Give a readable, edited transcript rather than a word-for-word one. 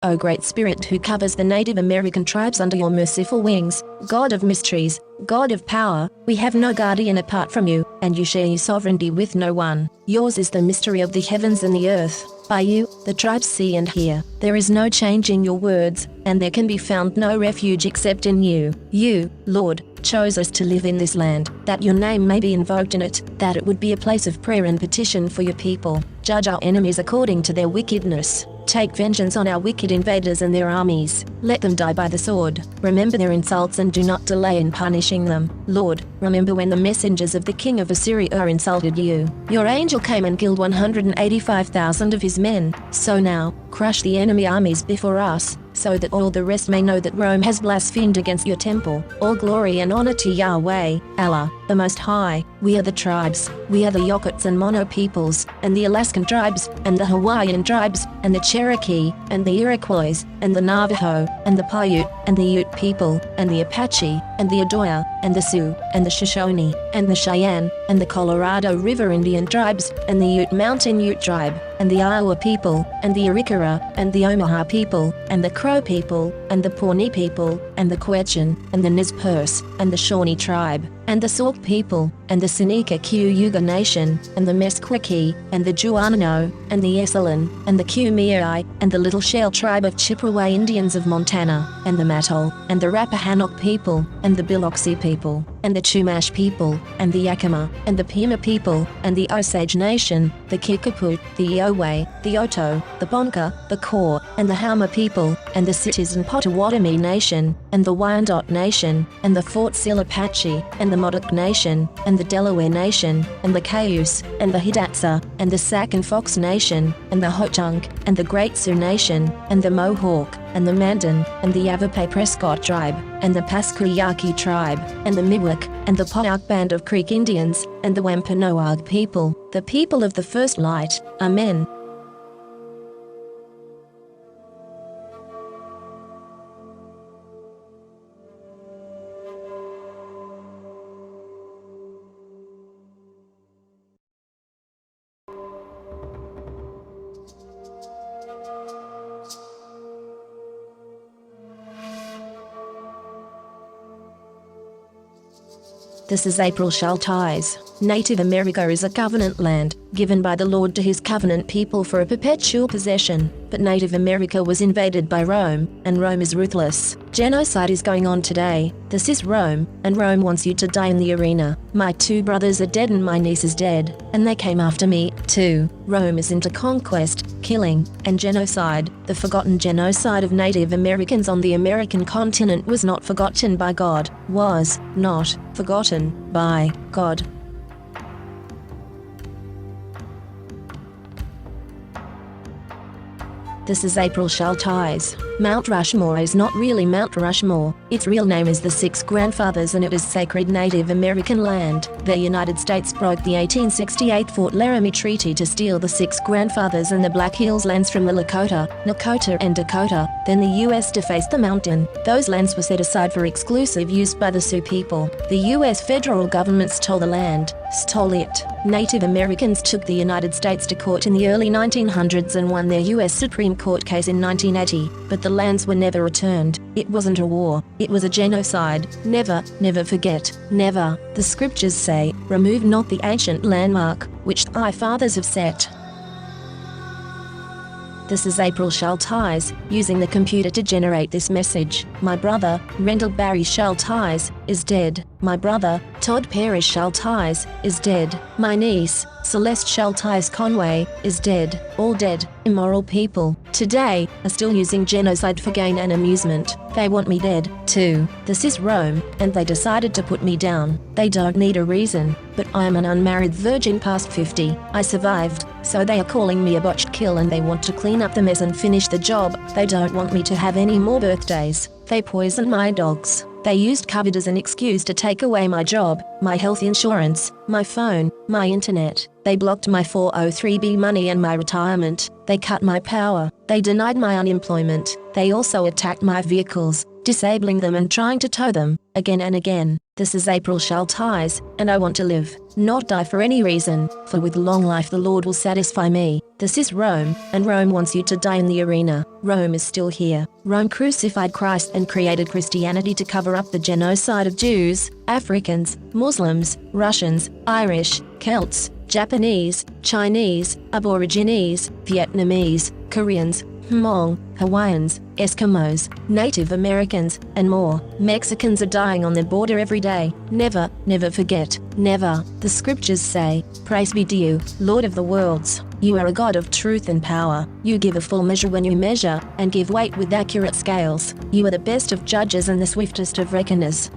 O Great Spirit who covers the Native American tribes under your merciful wings, God of mysteries, God of power, we have no guardian apart from you, and you share your sovereignty with no one. Yours is the mystery of the heavens and the earth. By you, the tribes see and hear. There is no change in your words, and there can be found no refuge except in you. You, Lord, chose us to live in this land, that your name may be invoked in it, that it would be a place of prayer and petition for your people. Judge our enemies according to their wickedness. Take vengeance on our wicked invaders and their armies. Let them die by the sword. Remember their insults and do not delay in punishing them. Lord, remember when the messengers of the king of Assyria insulted you. Your angel came and killed 185,000 of his men. So now, crush the enemy armies before us, so that all the rest may know that Rome has blasphemed against your temple. All glory and honor to Yahweh, Allah, the Most High. We are the tribes. We are the Yokuts and Mono peoples, and the Alaskan tribes, and the Hawaiian tribes, and the Cherokee, and the Iroquois, and the Navajo, and the Paiute, and the Ute people, and the Apache, and the Odoya, and the Sioux, and the Shoshone, and the Cheyenne, and the Colorado River Indian tribes, and the Ute Mountain Ute tribe, and the Iowa people, and the Arikara, and the Omaha people, and the Crow people, and the Pawnee people, and the Quechan, and the Nez Perce, and the Shawnee tribe, and the Sauk people, and the Seneca Cayuga Nation, and the Meskwaki, and the Juanano, and the Esselen, and the Kumeyaay, and the Little Shell tribe of Chippewa Indians of Montana, and the Mattole, and the Rappahannock people, and the Biloxi people, and the Chumash people, and the Yakima, and the Pima people, and the Osage Nation, the Kickapoo, the Iowa, the Oto, the Ponca, the Kaw, and the Houma people, and the Citizen Potawatomi Nation, and the Wyandot Nation, and the Fort Sill Apache, and the Modoc Nation, and the Delaware Nation, and the Cayuse, and the Hidatsa, and the Sac and Fox Nation, and the Ho-Chunk, and the Great Sioux Nation, and the Mohawk, and the Mandan, and the Yavapai Prescott tribe, and the Pasquayaki tribe, and the Miwok, and the Potoc Band of Creek Indians, and the Wampanoag people, the people of the first light. Amen. This is April Shall Ties. Native America is a covenant land, given by the Lord to his covenant people for a perpetual possession. But Native America was invaded by Rome, and Rome is ruthless. Genocide is going on today. This is Rome, and Rome wants you to die in the arena. My 2 brothers are dead and my niece is dead, and they came after me, too. Rome is into conquest, killing, and genocide. The forgotten genocide of Native Americans on the American continent was not forgotten by God, was not forgotten by God. This is April Shall Ties. Mount Rushmore is not really Mount Rushmore. Its real name is the Six Grandfathers and it is sacred Native American land. The United States broke the 1868 Fort Laramie Treaty to steal the Six Grandfathers and the Black Hills lands from the Lakota, Nakota and Dakota. Then the U.S. defaced the mountain. Those lands were set aside for exclusive use by the Sioux people. The U.S. federal government stole the land, stole it. Native Americans took the United States to court in the early 1900s and won their U.S. Supreme Court case in 1980, but the lands were never returned. It wasn't a war, it was a genocide. Never, never forget, never. The scriptures say, remove not the ancient landmark, which thy fathers have set. This is April Shall Ties, using the computer to generate this message. My brother, Rendell Barry Shall Ties, is dead. My brother, Todd Parrish Shall Ties, is dead. My niece, Celeste Shall Ties Conway, is dead. All dead, immoral people, today, are still using genocide for gain and amusement. They want me dead, too. This is Rome, and they decided to put me down. They don't need a reason, but I am an unmarried virgin past 50. I survived, so they are calling me a botched kill and they want to clean up the mess and finish the job. They don't want me to have any more birthdays. They poisoned my dogs. They used COVID as an excuse to take away my job, my health insurance, my phone, my internet. They blocked my 403b money and my retirement. They cut my power. They denied my unemployment. They also attacked my vehicles, disabling them and trying to tow them. again and again. This is April shall ties, and I want to live, not die for any reason, for with long life the Lord will satisfy me. This is Rome, and Rome wants you to die in the arena. Rome is still here. Rome crucified Christ and created Christianity to cover up the genocide of Jews, Africans, Muslims, Russians, Irish, Celts, Japanese, Chinese, Aborigines, Vietnamese, Koreans, Hmong, Hawaiians, Eskimos, Native Americans, and more. Mexicans are dying on the border every day. Never, never forget. Never. The scriptures say, "Praise be to you, Lord of the worlds. You are a God of truth and power. You give a full measure when you measure, and give weight with accurate scales. You are the best of judges and the swiftest of reckoners.